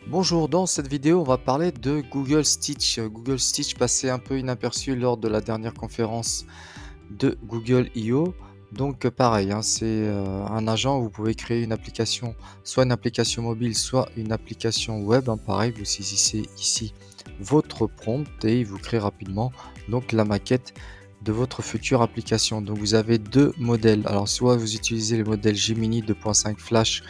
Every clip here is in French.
Bonjour, dans cette vidéo, on va parler de Google Stitch. Google Stitch passait un peu inaperçu lors de la dernière conférence de Google I/O. Donc pareil, hein, c'est un agent où vous pouvez créer une application, soit une application mobile, soit une application web, hein. Pareil, vous saisissez ici votre prompt et il vous crée rapidement donc la maquette de votre future application. Donc vous avez deux modèles. Alors soit vous utilisez le modèle Gemini 2.5 Flash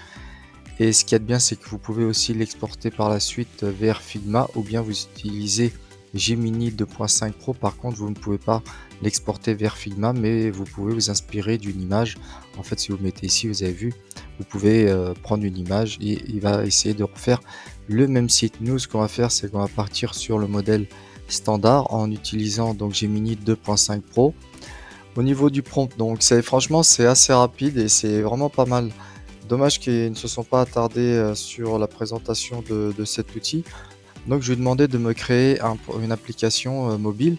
et ce qu'il y a de bien, c'est que vous pouvez aussi l'exporter par la suite vers Figma ou bien vous utilisez Gemini 2.5 Pro. Par contre, vous ne pouvez pas l'exporter vers Figma, mais vous pouvez vous inspirer d'une image. En fait, si vous mettez ici, vous avez vu, vous pouvez prendre une image et il va essayer de refaire le même site. Nous, ce qu'on va faire, c'est qu'on va partir sur le modèle standard en utilisant donc Gemini 2.5 Pro. Au niveau du prompt, donc franchement, c'est assez rapide et c'est vraiment pas mal. Dommage qu'ils ne se sont pas attardés sur la présentation de cet outil. Donc je lui ai demandé de me créer une application mobile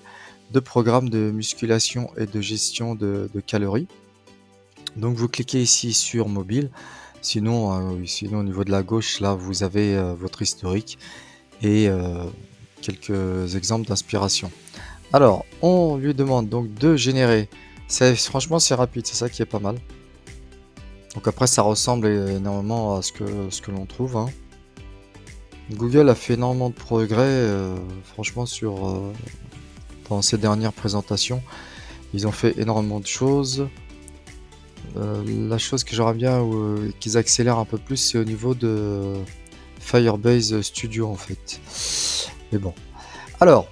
de programme de musculation et de gestion de calories. Donc vous cliquez ici sur mobile. Sinon au niveau de la gauche, là vous avez votre historique et quelques exemples d'inspiration. Alors on lui demande donc de générer. Franchement c'est rapide, c'est ça qui est pas mal. Donc après ça ressemble énormément à ce que l'on trouve, hein. Google a fait énormément de progrès, franchement dans ces dernières présentations. Ils ont fait énormément de choses. La chose que j'aimerais bien qu'ils accélèrent un peu plus, c'est au niveau de Firebase Studio en fait. Mais bon. Alors,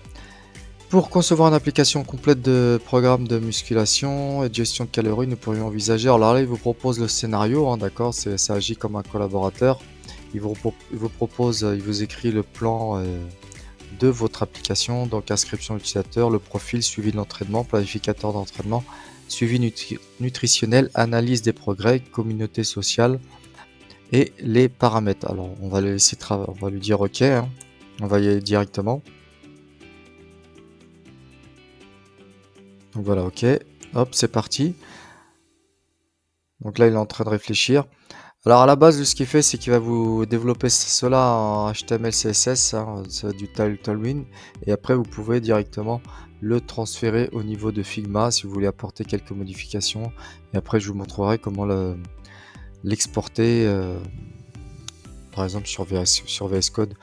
pour concevoir une application complète de programme de musculation et de gestion de calories, nous pourrions envisager. Alors là, il vous propose le scénario, hein, d'accord, ça agit comme un collaborateur. Il vous propose, il vous écrit le plan de votre application, donc inscription utilisateur, le profil, suivi de l'entraînement, planificateur d'entraînement, suivi nutritionnel, analyse des progrès, communauté sociale et les paramètres. Alors on va le laisser on va lui dire OK, hein. On va y aller directement. Donc voilà, OK. Hop, c'est parti. Donc là, il est en train de réfléchir. Alors à la base, ce qu'il fait, c'est qu'il va vous développer cela en HTML, CSS, hein, c'est du Tailwind, et après vous pouvez directement le transférer au niveau de Figma si vous voulez apporter quelques modifications. Et après, je vous montrerai comment l'exporter, par exemple sur VS Code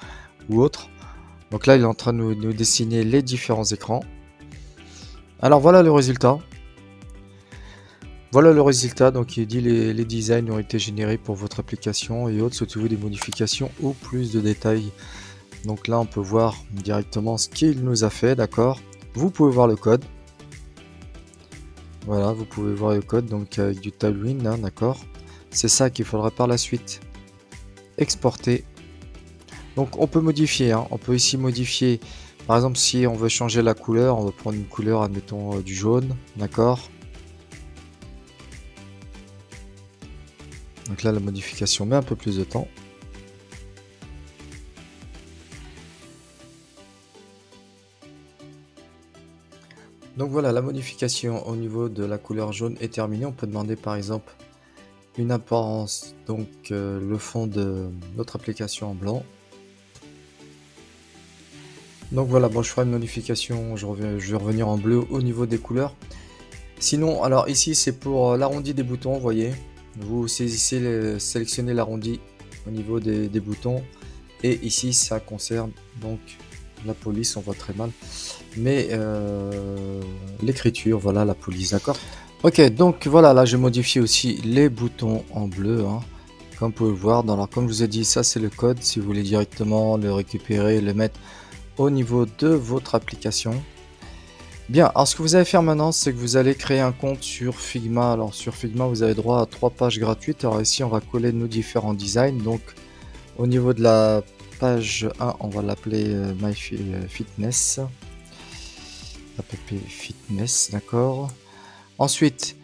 ou autre. Donc là, il est en train de nous dessiner les différents écrans. Alors voilà le résultat. Voilà le résultat, donc il dit les designs ont été générés pour votre application et autres, souhaitez-vous des modifications ou plus de détails. Donc là on peut voir directement ce qu'il nous a fait, d'accord. Vous pouvez voir le code. Voilà, vous pouvez voir le code donc avec du Tailwind, hein, d'accord. C'est ça qu'il faudra par la suite exporter. Donc on peut modifier, hein. On peut ici modifier, par exemple si on veut changer la couleur, on va prendre une couleur, admettons du jaune, d'accord. Donc là la modification met un peu plus de temps. Donc voilà, la modification au niveau de la couleur jaune est terminée. On peut demander par exemple une apparence, donc le fond de notre application en blanc. Donc voilà, bon, je ferai une modification, je vais revenir en bleu au niveau des couleurs. Sinon, alors ici c'est pour l'arrondi des boutons, vous voyez. Vous saisissez, sélectionnez l'arrondi au niveau des boutons. Et ici ça concerne donc la police, on voit très mal. Mais l'écriture, voilà la police, d'accord. Ok, donc voilà, là j'ai modifié aussi les boutons en bleu, hein, comme vous pouvez le voir. Alors comme je vous ai dit, ça c'est le code, si vous voulez directement le récupérer, le mettre au niveau de votre application. Bien, alors ce que vous allez faire maintenant, c'est que vous allez créer un compte sur Figma. Alors sur Figma, vous avez droit à 3 pages gratuites. Alors ici, on va coller nos différents designs. Donc au niveau de la page 1, on va l'appeler My Fitness. App Fitness, d'accord. Ensuite,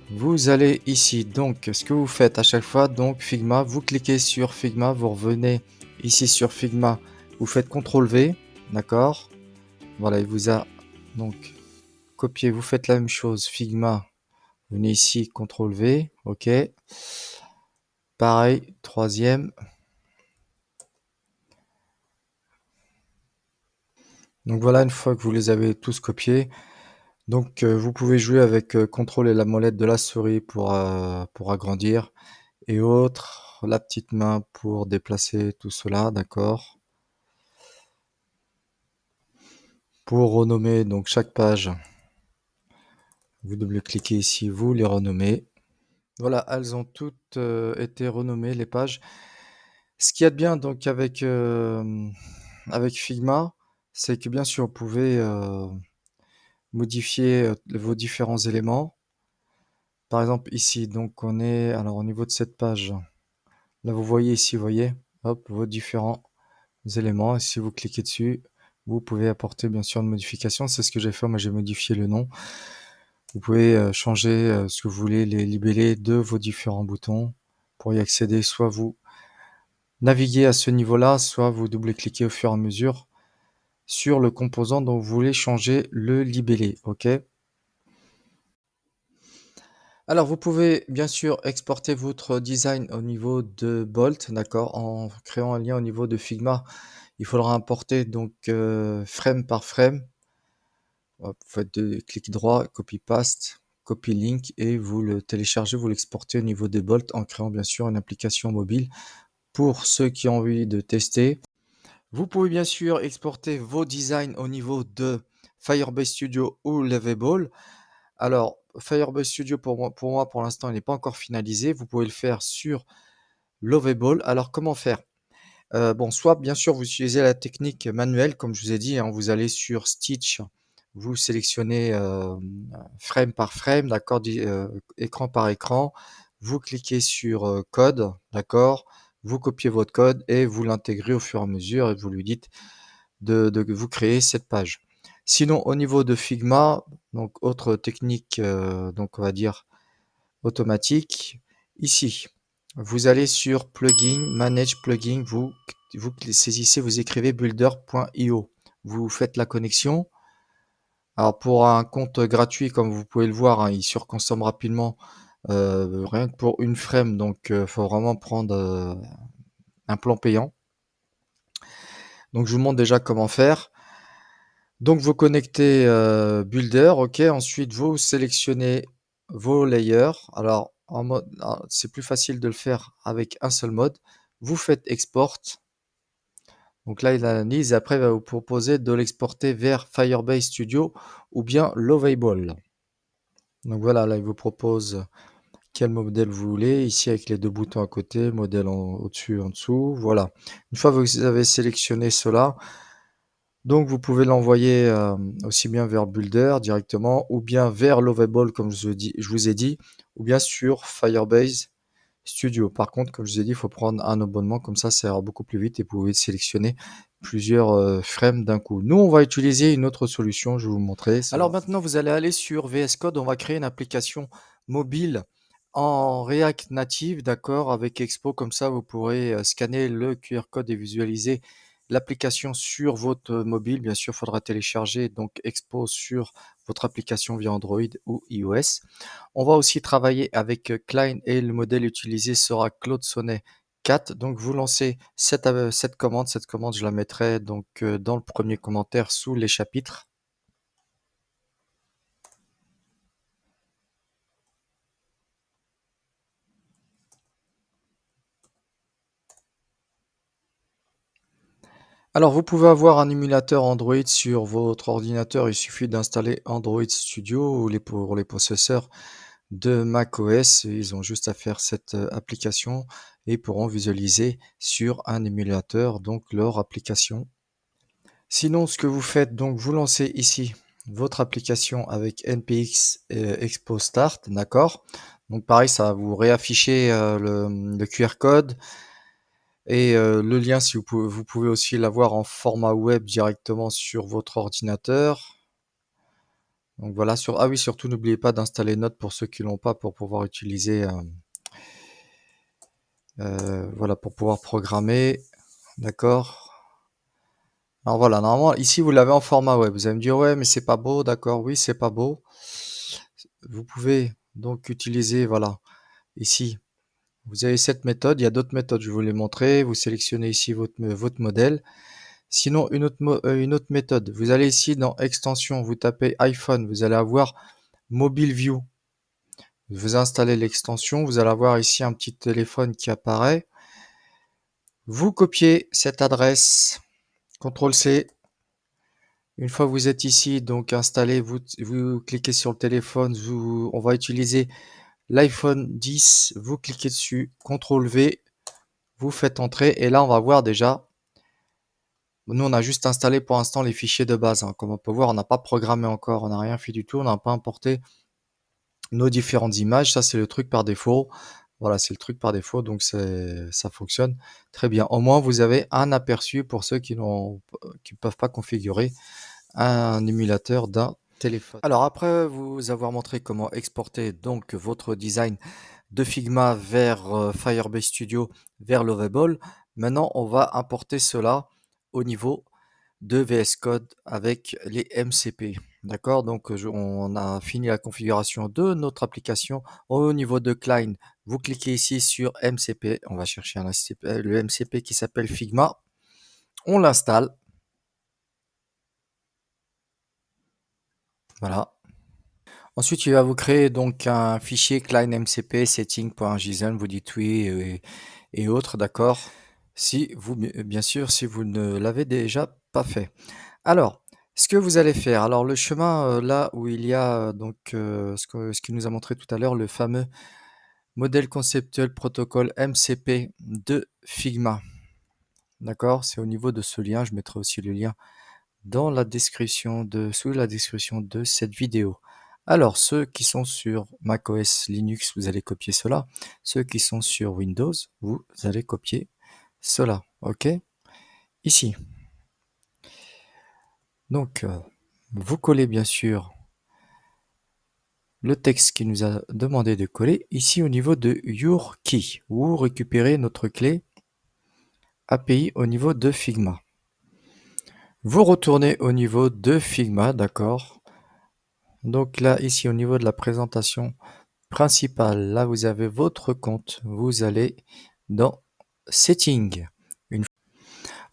vous allez ici, donc ce que vous faites à chaque fois, donc Figma, vous cliquez sur Figma, vous revenez ici sur Figma, vous faites CTRL V, d'accord. Voilà, il vous a donc copié, vous faites la même chose, Figma, venez ici, CTRL V, ok. Pareil, troisième, Donc voilà, une fois que vous les avez tous copiés, donc vous pouvez jouer avec, contrôle et la molette de la souris pour agrandir et autres, la petite main pour déplacer tout cela, d'accord? Pour renommer donc chaque page, vous double-cliquez ici, vous les renommez. Voilà, elles ont toutes, été renommées les pages. Ce qu'il y a de bien donc avec Figma, c'est que bien sûr vous pouvez, modifier, vos différents éléments. Par exemple ici, donc on est alors au niveau de cette page, là vous voyez ici, vous voyez? Hop, vos différents éléments et si vous cliquez dessus, vous pouvez apporter bien sûr une modification. C'est ce que j'ai fait, moi j'ai modifié le nom. Vous pouvez, changer, ce que vous voulez, les libellés de vos différents boutons. Pour y accéder, soit vous naviguez à ce niveau-là, soit vous double-cliquez au fur et à mesure sur le composant dont vous voulez changer le libellé, OK? Alors vous pouvez bien sûr exporter votre design au niveau de Bolt, d'accord? En créant un lien au niveau de Figma. Il faudra importer donc, frame par frame. Hop, vous faites 2 clics droit, copy paste, copy link et vous le téléchargez, vous l'exportez au niveau de Bolt en créant bien sûr une application mobile pour ceux qui ont envie de tester. Vous pouvez bien sûr exporter vos designs au niveau de Firebase Studio ou Lovable. Alors, Firebase Studio pour moi, pour l'instant, il n'est pas encore finalisé. Vous pouvez le faire sur Lovable. Alors, comment faire? Bon, soit bien sûr vous utilisez la technique manuelle comme je vous ai dit, hein, vous allez sur Stitch, vous sélectionnez, frame par frame, d'accord, écran par écran. Vous cliquez sur, code, d'accord, vous copiez votre code et vous l'intégrez au fur et à mesure et vous lui dites de vous créer cette page. Sinon au niveau de Figma, donc autre technique, donc on va dire automatique. Ici, vous allez sur Plugin, Manage Plugin, vous saisissez, vous écrivez builder.io. Vous faites la connexion. Alors pour un compte gratuit, comme vous pouvez le voir, hein, il surconsomme rapidement, rien que pour une frame, donc faut vraiment prendre un plan payant. Donc je vous montre déjà comment faire. Donc vous connectez Builder, ok. Ensuite vous sélectionnez vos layers. Alors en mode, c'est plus facile de le faire avec un seul mode. Vous faites export. Donc là il analyse et après il va vous proposer de l'exporter vers Firebase Studio ou bien Lovable. Donc voilà, là il vous propose quel modèle vous voulez. Ici avec les deux boutons à côté, modèle au-dessus, en dessous. Voilà. Une fois que vous avez sélectionné cela, donc vous pouvez l'envoyer, aussi bien vers Builder directement ou bien vers Lovable comme je vous ai dit ou bien sur Firebase Studio. Par contre, comme je vous ai dit, il faut prendre un abonnement comme ça ira beaucoup plus vite et vous pouvez sélectionner plusieurs, frames d'un coup. Nous, on va utiliser une autre solution, je vais vous montrer. Alors maintenant, vous allez aller sur VS Code, on va créer une application mobile en React Native, d'accord, avec Expo. Comme ça, vous pourrez, scanner le QR code et visualiser l'application sur votre mobile. Bien sûr, il faudra télécharger donc Expo sur votre application via Android ou iOS. On va aussi travailler avec Klein et le modèle utilisé sera Claude Sonnet 4. Donc vous lancez cette commande. Cette commande, je la mettrai donc dans le premier commentaire sous les chapitres. Alors vous pouvez avoir un émulateur Android sur votre ordinateur. Il suffit d'installer Android Studio ou pour les possesseurs de macOS. Ils ont juste à faire cette application et pourront visualiser sur un émulateur donc leur application. Sinon, ce que vous faites, donc vous lancez ici votre application avec npx expo start, d'accord? Donc pareil, ça va vous réafficher le QR code et le lien, si vous pouvez aussi l'avoir en format web directement sur votre ordinateur. Donc voilà, ah oui, surtout n'oubliez pas d'installer Note pour ceux qui l'ont pas pour pouvoir utiliser, voilà, pour pouvoir programmer, d'accord? Alors voilà, normalement, ici, vous l'avez en format web. Vous allez me dire, ouais, mais c'est pas beau, d'accord, oui, c'est pas beau. Vous pouvez donc utiliser, voilà, ici, vous avez cette méthode, il y a d'autres méthodes, je vais vous les montrer. Vous sélectionnez ici votre modèle. Sinon, une autre méthode, vous allez ici dans extension, vous tapez iPhone, vous allez avoir Mobile View. Vous installez l'extension, vous allez avoir ici un petit téléphone qui apparaît. Vous copiez cette adresse, CTRL-C. Une fois que vous êtes ici, donc installé, vous cliquez sur le téléphone, on va utiliser l'iPhone 10, vous cliquez dessus, CTRL-V, vous faites entrer et là on va voir déjà, nous on a juste installé pour l'instant les fichiers de base, hein. Comme on peut voir, on n'a pas programmé encore, on n'a rien fait du tout, on n'a pas importé nos différentes images, ça c'est le truc par défaut. Voilà, c'est le truc par défaut, donc ça fonctionne très bien. Au moins, vous avez un aperçu pour ceux qui ne peuvent pas configurer un émulateur d'un téléphone. Alors après vous avoir montré comment exporter donc votre design de Figma vers Firebase Studio, vers Lovable, maintenant on va importer cela au niveau de VS Code avec les MCP. D'accord, donc on a fini la configuration de notre application. Au niveau de Client, vous cliquez ici sur MCP. On va chercher le MCP qui s'appelle Figma. On l'installe. Voilà. Ensuite, il va vous créer donc un fichier client MCP setting.json. Vous dites oui et autres, d'accord. Si vous, bien sûr, si vous ne l'avez déjà pas fait. Alors, ce que vous allez faire, alors le chemin là où il y a donc ce qu'il nous a montré tout à l'heure, le fameux modèle conceptuel protocole MCP de Figma. D'accord? C'est au niveau de ce lien, je mettrai aussi le lien sous la description de cette vidéo. Alors, ceux qui sont sur macOS Linux, vous allez copier cela. Ceux qui sont sur Windows, vous allez copier cela. OK? Ici. Donc, vous collez bien sûr le texte qui nous a demandé de coller ici au niveau de Your Key. Vous récupérez notre clé API au niveau de Figma. Vous retournez au niveau de Figma, d'accord? Donc là, ici au niveau de la présentation principale, là vous avez votre compte. Vous allez dans Settings.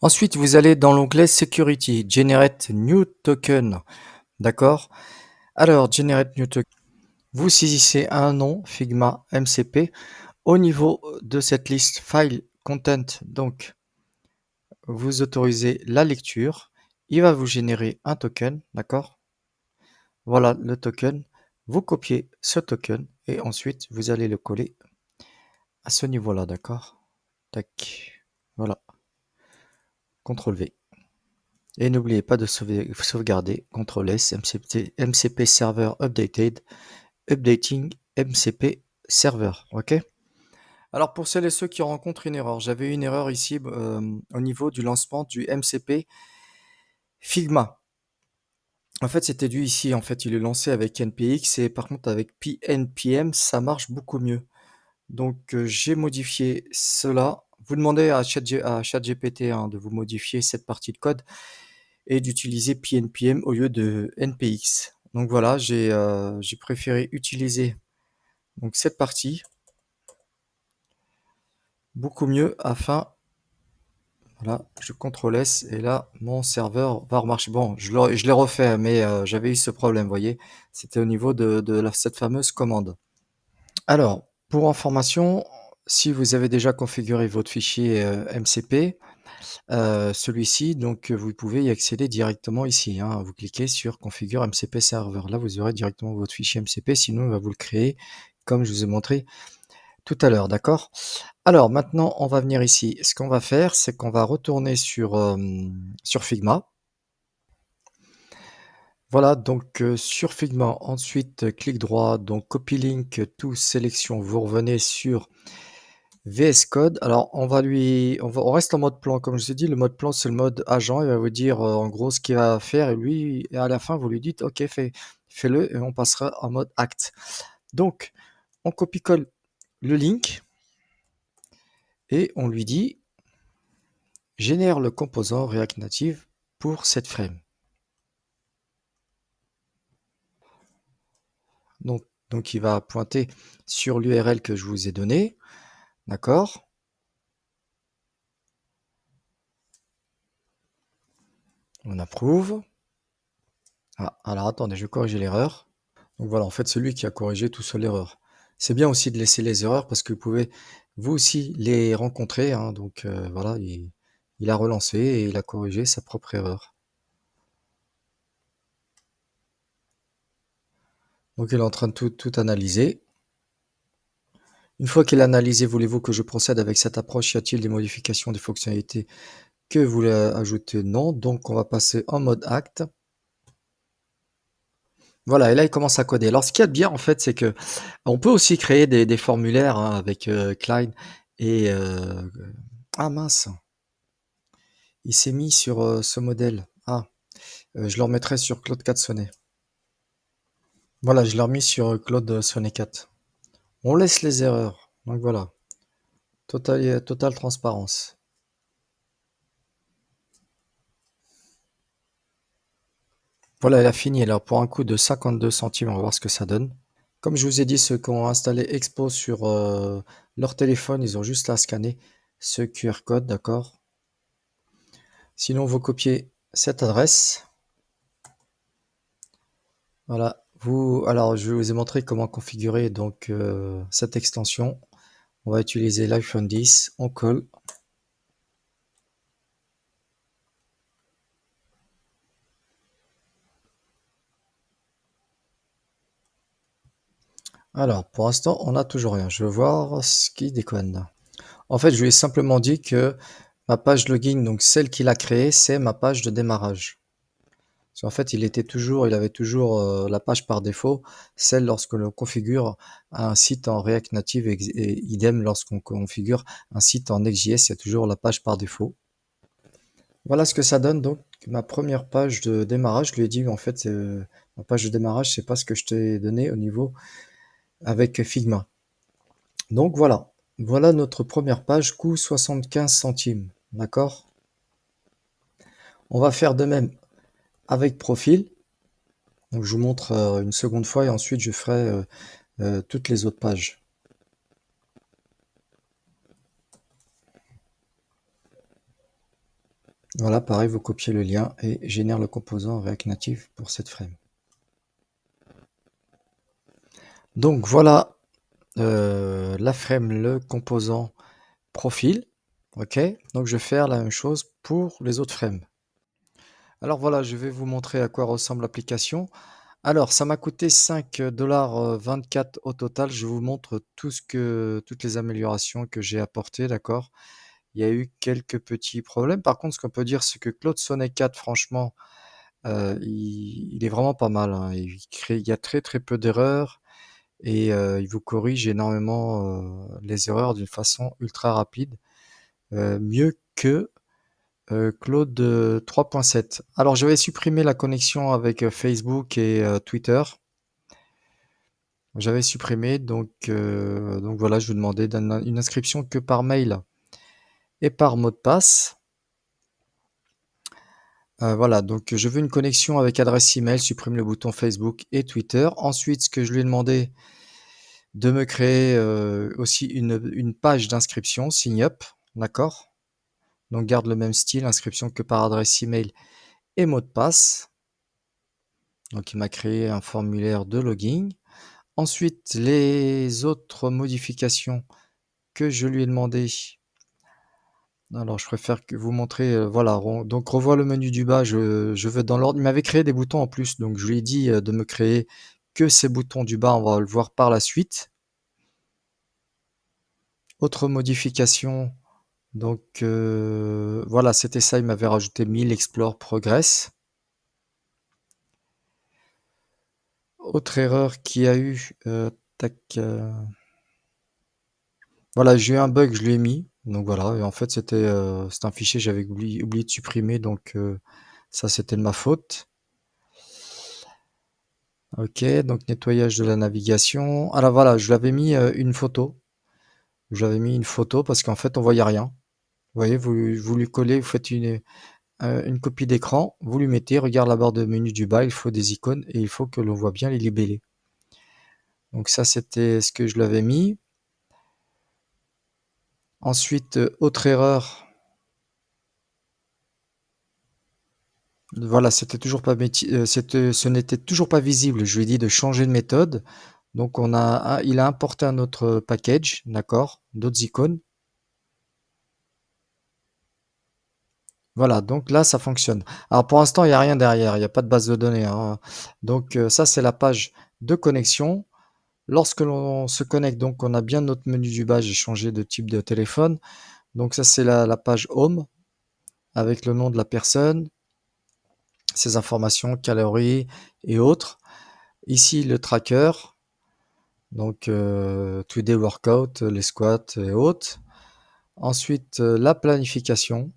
Ensuite, vous allez dans l'onglet Security, Generate New Token. D'accord? Alors, Generate New Token. Vous saisissez un nom, Figma MCP. Au niveau de cette liste File Content, donc, vous autorisez la lecture. Il va vous générer un token, d'accord? Voilà le token. Vous copiez ce token et ensuite, vous allez le coller à ce niveau-là, d'accord? Tac. Voilà. CTRL-V. Et n'oubliez pas de sauvegarder. CTRL-S, MCP Server Updated, Updating MCP Server. OK? Alors pour celles et ceux qui rencontrent une erreur, j'avais une erreur ici au niveau du lancement du MCP Figma. En fait, c'était dû ici. En fait, il est lancé avec NPX et par contre avec PNPM, ça marche beaucoup mieux. Donc j'ai modifié cela. Vous demandez à ChatGPT hein, de vous modifier cette partie de code et d'utiliser PNPM au lieu de NPX. Donc voilà, j'ai préféré utiliser donc cette partie beaucoup mieux afin, voilà, je CTRL S et là mon serveur va remarcher. Bon, je l'ai refait, mais j'avais eu ce problème, vous voyez, c'était au niveau de cette fameuse commande. Alors, pour information, si vous avez déjà configuré votre fichier MCP, celui-ci, donc vous pouvez y accéder directement ici, hein. Vous cliquez sur Configure MCP Server. Là, vous aurez directement votre fichier MCP, sinon il va vous le créer comme je vous ai montré tout à l'heure, d'accord? Alors maintenant, on va venir ici. Ce qu'on va faire, c'est qu'on va retourner sur Figma. Voilà, donc sur Figma, ensuite clic droit, donc Copy Link to sélection, vous revenez sur VS Code. Alors on reste en mode plan. Comme je vous ai dit, le mode plan, c'est le mode agent. Il va vous dire en gros ce qu'il va faire et lui, et à la fin, vous lui dites OK, fais-le et on passera en mode acte. Donc, on copie-colle le link et on lui dit génère le composant React Native pour cette frame. Donc il va pointer sur l'URL que je vous ai donné. D'accord? On approuve. Ah, alors attendez, je vais corriger l'erreur. Donc voilà, en fait, c'est lui qui a corrigé tout seul l'erreur. C'est bien aussi de laisser les erreurs parce que vous pouvez vous aussi les rencontrer, hein. Donc voilà, il a relancé et il a corrigé sa propre erreur. Donc il est en train de tout analyser. Une fois qu'il a analysé, voulez-vous que je procède avec cette approche? Y a-t-il des modifications, des fonctionnalités que vous voulez ajouter? Non. Donc on va passer en mode acte. Voilà, et là il commence à coder. Alors ce qu'il y a de bien en fait, c'est que on peut aussi créer des formulaires, hein, avec Klein et ah mince, il s'est mis sur ce modèle. Ah, je le remettrai sur Claude 4 Sonnet. Voilà, je l'ai remis sur Claude Sonnet 4. On laisse les erreurs. Donc voilà, totale transparence. Voilà, elle a fini alors pour un coût de 52 centimes. On va voir ce que ça donne. Comme je vous ai dit, ceux qui ont installé Expo sur leur téléphone, ils ont juste à scanner ce QR code, d'accord? Sinon, vous copiez cette adresse. Voilà. Alors, je vous ai montré comment configurer donc cette extension. On va utiliser l'iPhone 10. On colle. Alors, pour l'instant, on n'a toujours rien. Je vais voir ce qui déconne. En fait, je lui ai simplement dit que ma page login, donc celle qu'il a créée, c'est ma page de démarrage. Parce qu'en fait, il avait toujours la page par défaut, celle lorsque l'on configure un site en React Native et idem lorsqu'on configure un site en Next.js, il y a toujours la page par défaut. Voilà ce que ça donne donc ma première page de démarrage. Je lui ai dit en fait ma page de démarrage, c'est pas ce que je t'ai donné au niveau avec Figma. Donc voilà, voilà notre première page, coût 75 centimes, d'accord? On va faire de même avec profil. Donc je vous montre une seconde fois et ensuite je ferai toutes les autres pages. Voilà, pareil, vous copiez le lien et génère le composant React Native pour cette frame. Donc voilà la frame, le composant profil. Ok, donc je vais faire la même chose pour les autres frames. Alors voilà, je vais vous montrer à quoi ressemble l'application. Alors, ça m'a coûté 5,24 $ au total. Je vous montre toutes les améliorations que j'ai apportées, d'accord? Il y a eu quelques petits problèmes. Par contre, ce qu'on peut dire, c'est que Claude Sonnet 4, franchement, il est vraiment pas mal, hein. Il y a très très peu d'erreurs et il vous corrige énormément les erreurs d'une façon ultra rapide, mieux que Claude 3.7. Alors, j'avais supprimé la connexion avec Facebook et Twitter. J'avais supprimé, donc voilà, je vous demandais une inscription que par mail et par mot de passe. Voilà, donc je veux une connexion avec adresse email, supprime le bouton Facebook et Twitter. Ensuite, ce que je lui ai demandé, de me créer aussi une page d'inscription, sign up, d'accord? Donc garde le même style, inscription que par adresse email et mot de passe. Donc il m'a créé un formulaire de login. Ensuite, les autres modifications que je lui ai demandé. Alors, je préfère que vous montrer, voilà, donc revois le menu du bas, je veux dans l'ordre. Il m'avait créé des boutons en plus, donc je lui ai dit de me créer que ces boutons du bas, on va le voir par la suite. Autre modification, donc voilà, c'était ça, il m'avait rajouté 1000 Explore Progress. Autre erreur qu'il y a eu, tac, voilà, j'ai eu un bug, je lui ai mis, donc voilà, et en fait c'était un fichier que j'avais oublié de supprimer, donc ça c'était de ma faute. Ok, donc nettoyage de la navigation. Alors voilà, je l'avais mis une photo. Je l'avais mis une photo parce qu'en fait on voyait rien. Vous voyez, vous lui collez, vous faites une copie d'écran, vous lui mettez, regarde la barre de menu du bas, il faut des icônes et il faut que l'on voit bien les libellés. Donc ça c'était ce que je l'avais mis. Ensuite, autre erreur. Voilà, c'était toujours pas ce n'était toujours pas visible. Je lui ai dit de changer de méthode. Donc il a importé un autre package, d'accord, d'autres icônes. Voilà, donc là, ça fonctionne. Alors pour l'instant, il y a rien derrière, il y a pas de base de données, hein. Donc ça, c'est la page de connexion. Lorsque l'on se connecte, donc on a bien notre menu du bas, j'ai changé de type de téléphone. Donc ça, c'est la page home avec le nom de la personne, ses informations, calories et autres. Ici, le tracker, donc Today Workout, les squats et autres. Ensuite, la planification.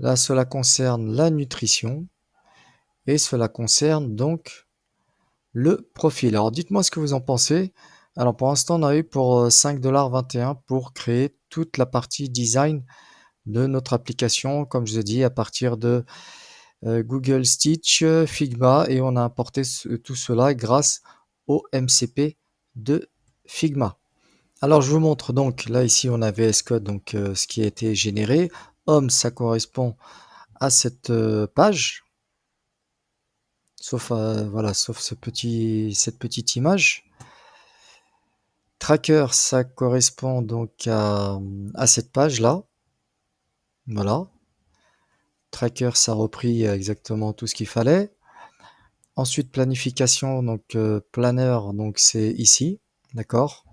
Là, cela concerne la nutrition et cela concerne donc le profil. Alors, dites-moi ce que vous en pensez. Alors, pour l'instant, on a eu pour 5,21 $ pour créer toute la partie design de notre application, comme je vous ai dit, à partir de Google Stitch, Figma, et on a importé tout cela grâce au MCP de Figma. Alors, je vous montre donc, là, ici, on a VS Code, donc ce qui a été généré. Home, ça correspond à cette page, sauf, voilà, sauf cette petite image. Tracker, ça correspond donc à cette page-là. Voilà. Tracker, ça a repris exactement tout ce qu'il fallait. Ensuite, planification, donc planner, donc c'est ici. D'accord.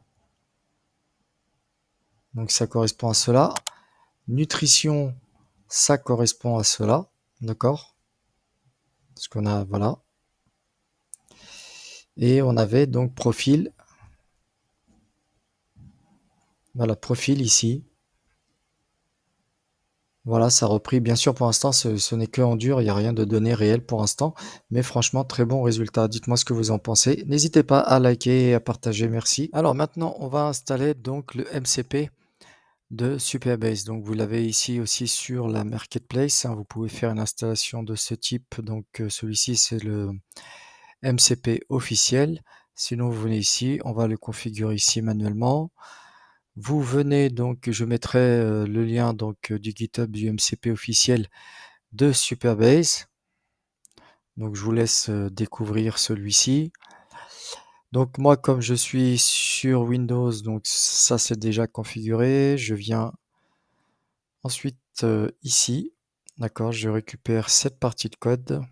Donc ça correspond à cela. Nutrition, ça correspond à cela. D'accord. Parce qu'on a, voilà. Et on avait donc profil. Voilà, profil ici. Voilà, ça a repris. Bien sûr, pour l'instant, ce n'est que en dur, il n'y a rien de données réelles pour l'instant, mais franchement, très bon résultat. Dites-moi ce que vous en pensez. N'hésitez pas à liker et à partager, merci. Alors maintenant, on va installer donc le MCP de Supabase. Donc vous l'avez ici aussi sur la Marketplace, hein. Vous pouvez faire une installation de ce type. Donc celui-ci, c'est le MCP officiel. Sinon, vous venez ici, on va le configurer ici manuellement. Vous venez donc, je mettrai le lien donc du GitHub du MCP officiel de Supabase. Donc je vous laisse découvrir celui-ci. Donc moi, comme je suis sur Windows, donc ça c'est déjà configuré. Je viens ensuite ici. D'accord, je récupère cette partie de code.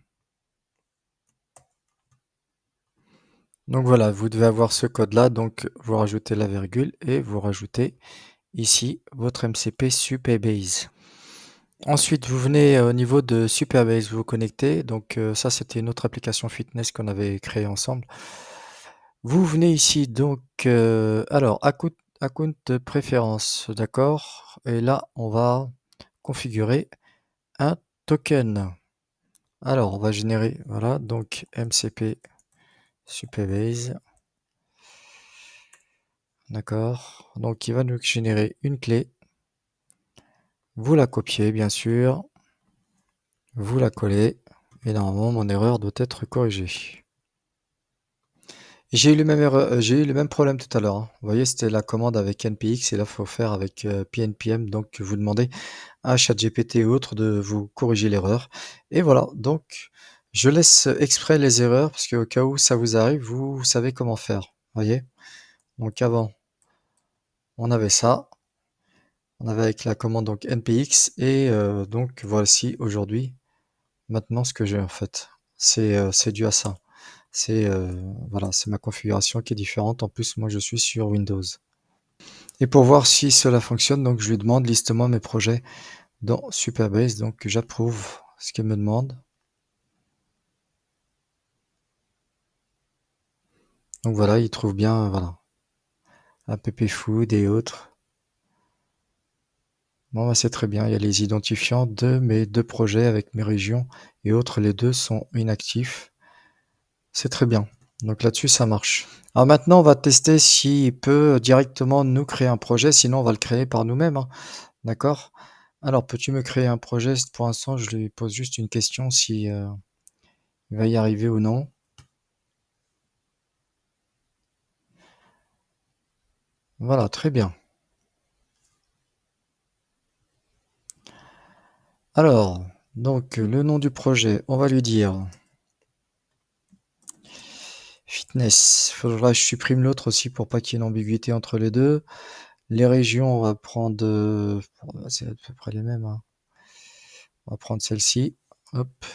Donc voilà, vous devez avoir ce code-là. Donc vous rajoutez la virgule et vous rajoutez ici votre MCP Supabase. Ensuite, vous venez au niveau de Supabase, vous vous connectez. Donc ça, c'était une autre application fitness qu'on avait créée ensemble. Vous venez ici, donc, alors, account de préférence, d'accord. Et là, on va configurer un token. Alors, on va générer, voilà, donc MCP Supabase, d'accord. Donc, il va nous générer une clé. Vous la copiez, bien sûr. Vous la collez. Et normalement, mon erreur doit être corrigée. J'ai eu le même problème tout à l'heure, hein. Vous voyez, c'était la commande avec NPX et là, il faut faire avec PNPM. Donc, vous demandez à ChatGPT ou autre de vous corriger l'erreur. Et voilà, donc je laisse exprès les erreurs parce qu'au cas où ça vous arrive, vous savez comment faire. Vous voyez? Donc avant, on avait ça. On avait avec la commande donc NPX et donc voici aujourd'hui maintenant ce que j'ai en fait. C'est dû à ça. C'est voilà, c'est ma configuration qui est différente. En plus, moi, je suis sur Windows. Et pour voir si cela fonctionne, donc je lui demande liste-moi mes projets dans Supabase. Donc j'approuve ce qu'elle me demande. Donc voilà, il trouve bien, voilà, app food et autres. Bon, bah, c'est très bien. Il y a les identifiants de mes deux projets avec mes régions et autres. Les deux sont inactifs. C'est très bien. Donc là-dessus, ça marche. Alors maintenant, on va tester s'il peut directement nous créer un projet. Sinon, on va le créer par nous-mêmes, hein. D'accord? Alors, peux-tu me créer un projet? Pour l'instant, je lui pose juste une question si il va y arriver ou non. Voilà, très bien. Alors, Donc, le nom du projet, on va lui dire fitness. Faudra que je supprime l'autre aussi pour pas qu'il y ait une ambiguïté entre les deux. Les régions, on va prendre, c'est à peu près les mêmes, hein. On va prendre celle-ci. Hop,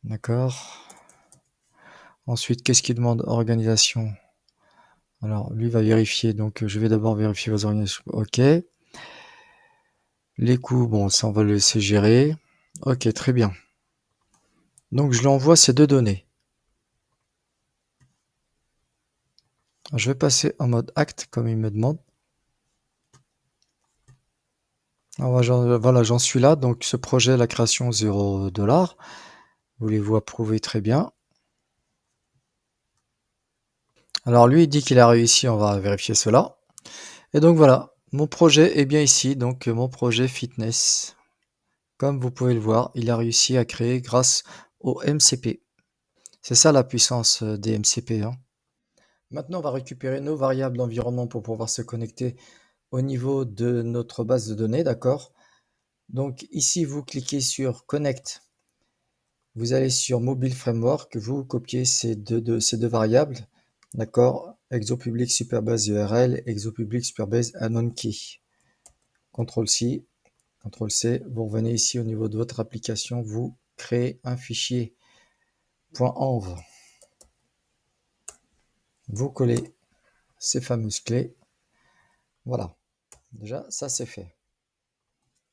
d'accord. Ensuite, qu'est-ce qu'il demande? Organisation. Alors, lui va vérifier. Donc, je vais d'abord vérifier vos organisations. OK. Les coûts, bon, ça, on va le laisser gérer. OK, très bien. Donc, je lui envoie ces deux données. Je vais passer en mode acte, comme il me demande. Alors, voilà, j'en suis là. Donc, ce projet, la création 0 $. Voulez-vous approuver? Très bien. Alors, lui, il dit qu'il a réussi. On va vérifier cela. Et donc, voilà. Mon projet est bien ici. Donc, mon projet fitness. Comme vous pouvez le voir, il a réussi à créer grâce au MCP. C'est ça la puissance des MCP, hein. Maintenant, on va récupérer nos variables d'environnement pour pouvoir se connecter au niveau de notre base de données, d'accord? Donc ici, vous cliquez sur Connect. Vous allez sur Mobile Framework, vous copiez ces deux variables, d'accord? Exopublic Superbase URL, Exopublic Superbase Anon Key. CTRL-C, CTRL-C, vous revenez ici au niveau de votre application, vous créez un fichier .env. Vous collez ces fameuses clés. Voilà, déjà ça c'est fait.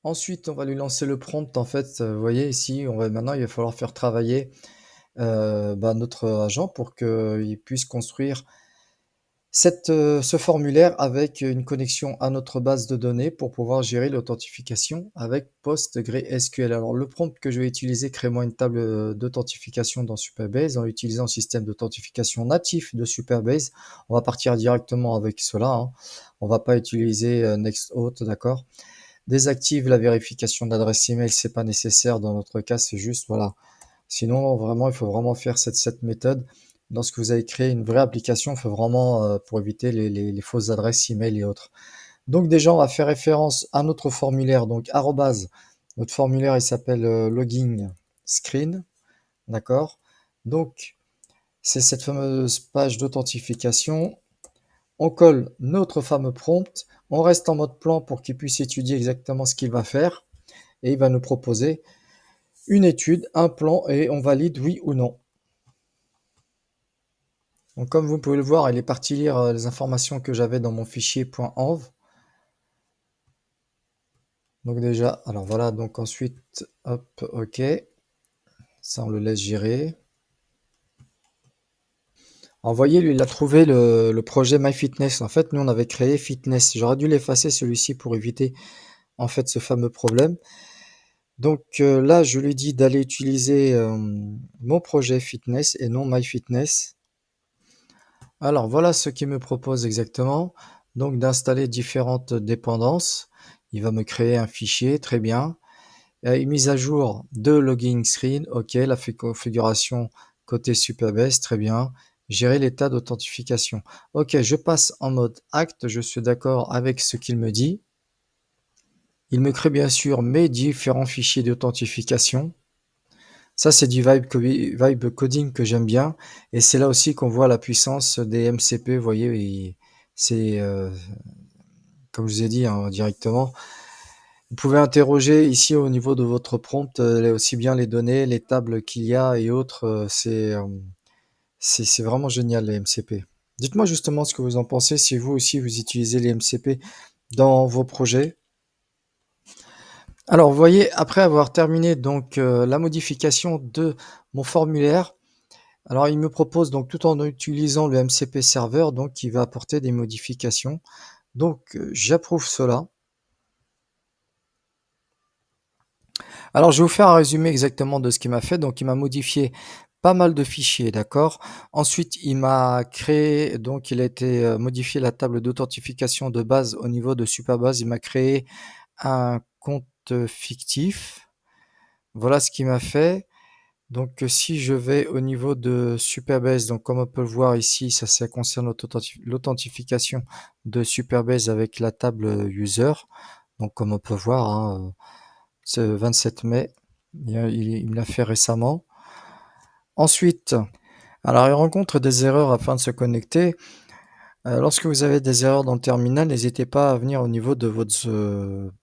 Ensuite, on va lui lancer le prompt. En fait, vous voyez ici, maintenant il va falloir faire travailler notre agent pour qu'il puisse construire ce formulaire avec une connexion à notre base de données pour pouvoir gérer l'authentification avec PostgreSQL. Alors le prompt que je vais utiliser, crée-moi une table d'authentification dans Superbase en utilisant le système d'authentification natif de Superbase. On va partir directement avec cela, hein. On va pas utiliser NextAuth, d'accord? Désactive la vérification d'adresse email, c'est pas nécessaire dans notre cas, c'est juste, voilà. Sinon, vraiment, il faut vraiment faire cette méthode. Lorsque vous avez créé une vraie application, il faut vraiment, pour éviter les fausses adresses email et autres. Donc déjà, on va faire référence à notre formulaire, donc arrobase. Notre formulaire, il s'appelle login screen, d'accord? Donc, c'est cette fameuse page d'authentification. On colle notre fameux prompt. On reste en mode plan pour qu'il puisse étudier exactement ce qu'il va faire. Et il va nous proposer une étude, un plan, et on valide oui ou non. Donc comme vous pouvez le voir, il est parti lire les informations que j'avais dans mon fichier .env. Donc déjà, alors voilà, donc ensuite, hop, ok. Ça, on le laisse gérer. Alors, vous voyez, lui, il a trouvé le projet MyFitness. En fait, nous, on avait créé Fitness. J'aurais dû l'effacer celui-ci pour éviter, en fait, ce fameux problème. Donc là, je lui dis d'aller utiliser mon projet Fitness et non MyFitness. Alors, voilà ce qu'il me propose exactement. Donc, d'installer différentes dépendances. Il va me créer un fichier, très bien. Une mise à jour de login screen, ok. La configuration côté Superbase, très bien. Gérer l'état d'authentification. Ok, je passe en mode acte, je suis d'accord avec ce qu'il me dit. Il me crée bien sûr mes différents fichiers d'authentification. Ça, c'est du vibe coding que j'aime bien. Et c'est là aussi qu'on voit la puissance des MCP. Vous voyez, c'est, comme je vous ai dit hein, directement, vous pouvez interroger ici au niveau de votre prompt aussi bien les données, les tables qu'il y a et autres. C'est vraiment génial les MCP. Dites-moi justement ce que vous en pensez si vous aussi vous utilisez les MCP dans vos projets. Alors, vous voyez, après avoir terminé donc la modification de mon formulaire, alors il me propose donc tout en utilisant le MCP serveur, donc qui va apporter des modifications. Donc j'approuve cela. Alors je vais vous faire un résumé exactement de ce qu'il m'a fait. Donc il m'a modifié pas mal de fichiers, d'accord. Ensuite il m'a créé, donc il a été modifié la table d'authentification de base au niveau de Superbase. Il m'a créé un compte fictif. Voilà ce qu'il m'a fait. Donc si je vais au niveau de Superbase, donc comme on peut le voir ici, ça concerne l'authentification de Superbase avec la table user. Donc comme on peut voir, hein, ce 27 mai. Il me l'a fait récemment. Ensuite, alors il rencontre des erreurs afin de se connecter. Lorsque vous avez des erreurs dans le terminal, n'hésitez pas à venir au niveau de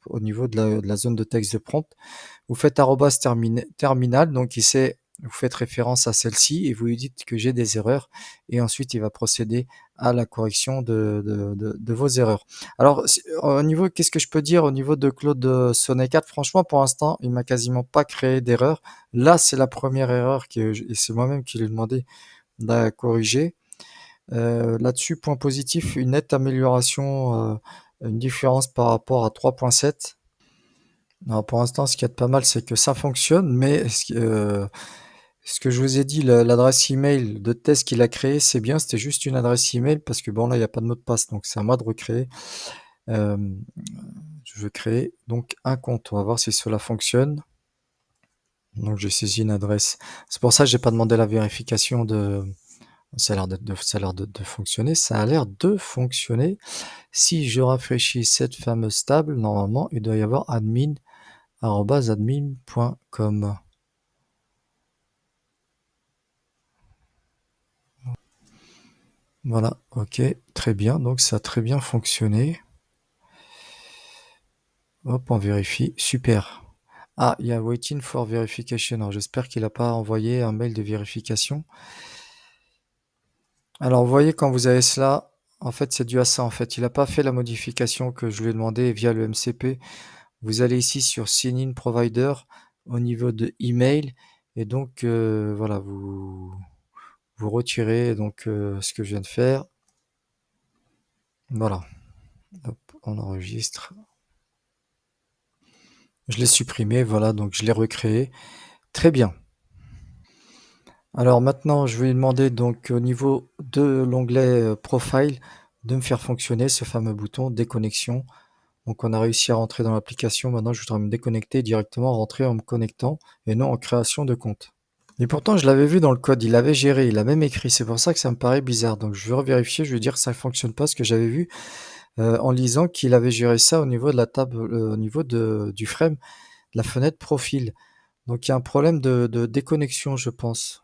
au niveau de la zone de texte de prompt. Vous faites arrobas terminal, donc il sait, vous faites référence à celle-ci et vous lui dites que j'ai des erreurs et ensuite il va procéder à la correction de vos erreurs. Alors, au niveau, qu'est-ce que je peux dire au niveau de Claude Sonnet 4? Franchement, pour l'instant, il m'a quasiment pas créé d'erreur. Là, c'est la première erreur et c'est moi-même qui lui ai demandé de la corriger. Là-dessus, point positif, une nette amélioration, une différence par rapport à 3.7. Alors pour l'instant, ce qui est pas mal, c'est que ça fonctionne, mais ce que je vous ai dit, l'adresse email de test qu'il a créé, c'est bien, c'était juste une adresse email parce que bon là, il n'y a pas de mot de passe, donc c'est à moi de recréer. Euh, je veux créer donc un compte. On va voir si cela fonctionne. Donc j'ai saisi une adresse. C'est pour ça que j'ai pas demandé la vérification de. Ça a l'air ça a l'air de fonctionner. Ça a l'air de fonctionner. Si je rafraîchis cette fameuse table, normalement, il doit y avoir admin@admin.com. Voilà, ok, très bien. Donc ça a très bien fonctionné. Hop, on vérifie. Super. Ah, il y a waiting for verification. Alors j'espère qu'il n'a pas envoyé un mail de vérification. Alors vous voyez quand vous avez cela, en fait c'est dû à ça. En fait, il n'a pas fait la modification que je lui ai demandé via le MCP. Vous allez ici sur Sign in Provider au niveau de email et donc voilà, vous retirez donc ce que je viens de faire. Voilà. Hop, on enregistre. Je l'ai supprimé, voilà, donc je l'ai recréé. Très bien. Alors maintenant, je vais lui demander donc au niveau de l'onglet Profile de me faire fonctionner ce fameux bouton déconnexion. Donc on a réussi à rentrer dans l'application. Maintenant, je voudrais me déconnecter directement, rentrer en me connectant et non en création de compte. Et pourtant, je l'avais vu dans le code, il l'avait géré, il a même écrit. C'est pour ça que ça me paraît bizarre. Donc je vais revérifier, je vais dire que ça ne fonctionne pas, ce que j'avais vu en lisant qu'il avait géré ça au niveau de la table, au niveau du frame, de la fenêtre profil. Donc il y a un problème de déconnexion, je pense.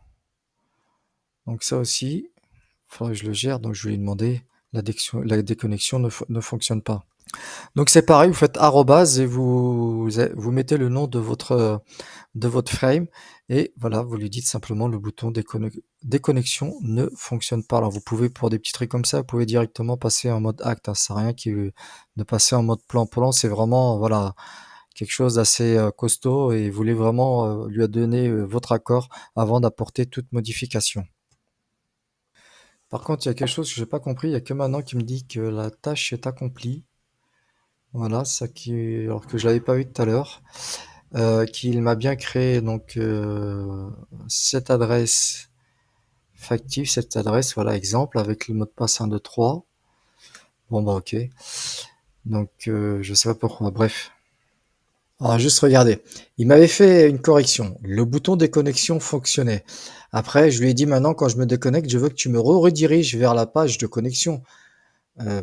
Donc ça aussi, il faudrait que je le gère. Donc je vais lui demander la déconnexion ne fonctionne pas. Donc c'est pareil, vous faites arrobase et vous mettez le nom de votre frame et voilà, vous lui dites simplement le bouton déconnexion ne fonctionne pas. Alors vous pouvez pour des petits trucs comme ça, vous pouvez directement passer en mode acte. Hein. Ça sert à rien de passer en mode plan. Plan, c'est vraiment voilà quelque chose d'assez costaud et vous voulez vraiment lui donner votre accord avant d'apporter toute modification. Par contre, il y a quelque chose que j'ai pas compris. Il y a que maintenant qui me dit que la tâche est accomplie. Voilà, ça qui, alors que je l'avais pas vu tout à l'heure. Qu'il m'a bien créé donc cette adresse factive, cette adresse, voilà, exemple, avec le mot de passe 1, 2, 3. Bon bah ok. Donc je sais pas pourquoi. Bref. Alors juste regardez. Il m'avait fait une correction. Le bouton déconnexion fonctionnait. Après, je lui ai dit maintenant quand je me déconnecte, je veux que tu me rediriges vers la page de connexion.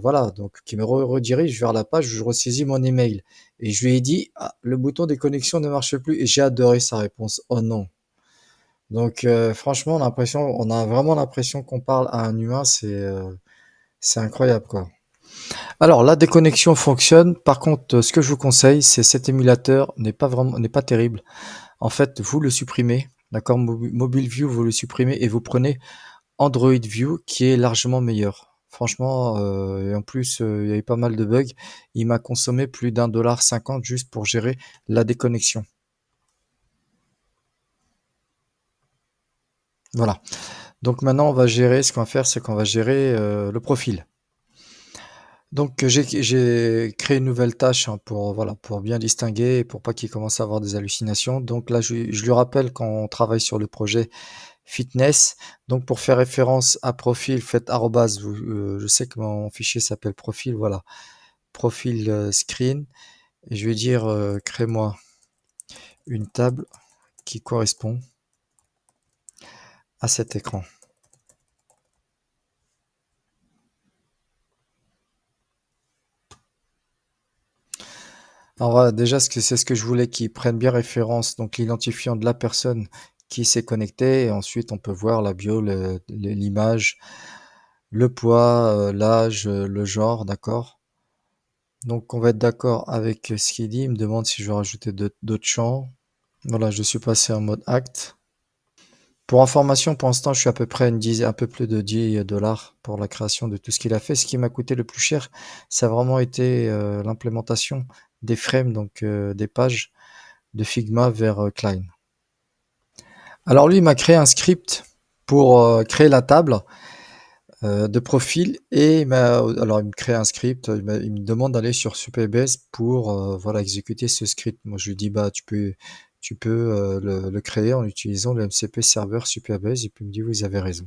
Voilà, donc qui me redirige vers la page où je ressaisis mon email. Et je lui ai dit, ah, le bouton déconnexion ne marche plus. Et j'ai adoré sa réponse. Oh non. Donc franchement, on a vraiment l'impression qu'on parle à un humain, c'est incroyable quoi. Alors la déconnexion fonctionne. Par contre, ce que je vous conseille, c'est cet émulateur n'est pas terrible. En fait, vous le supprimez, d'accord, Mobile View, vous le supprimez et vous prenez Android View qui est largement meilleur. Franchement, et en plus, il y avait pas mal de bugs. Il m'a consommé plus d'1,50 $ juste pour gérer la déconnexion. Voilà. Donc maintenant, on va gérer, ce qu'on va faire, c'est qu'on va gérer le profil. Donc j'ai créé une nouvelle tâche hein, pour voilà pour bien distinguer et pour pas qu'il commence à avoir des hallucinations. Donc là je lui rappelle quand on travaille sur le projet fitness. Donc pour faire référence à profil, faites arrobase. Je sais que mon fichier s'appelle profil. Voilà, profil screen. Et je vais dire crée-moi une table qui correspond à cet écran. Alors voilà, déjà c'est ce que je voulais qu'ils prennent bien référence, donc l'identifiant de la personne qui s'est connectée et ensuite on peut voir la bio, l'image, le poids, l'âge, le genre, d'accord? Donc on va être d'accord avec ce qu'il dit. Il me demande si je veux rajouter d'autres champs. Voilà, je suis passé en mode acte. Pour information, pour l'instant, je suis à peu près un peu plus de 10 dollars pour la création de tout ce qu'il a fait. Ce qui m'a coûté le plus cher, ça a vraiment été l'implémentation des frames, donc des pages de Figma vers Klein. Alors lui, il m'a créé un script pour créer la table de profil et alors il me crée un script, il me demande d'aller sur Supabase pour voilà exécuter ce script. Moi je lui dis bah tu peux le créer en utilisant le MCP serveur Supabase et puis il me dit vous avez raison.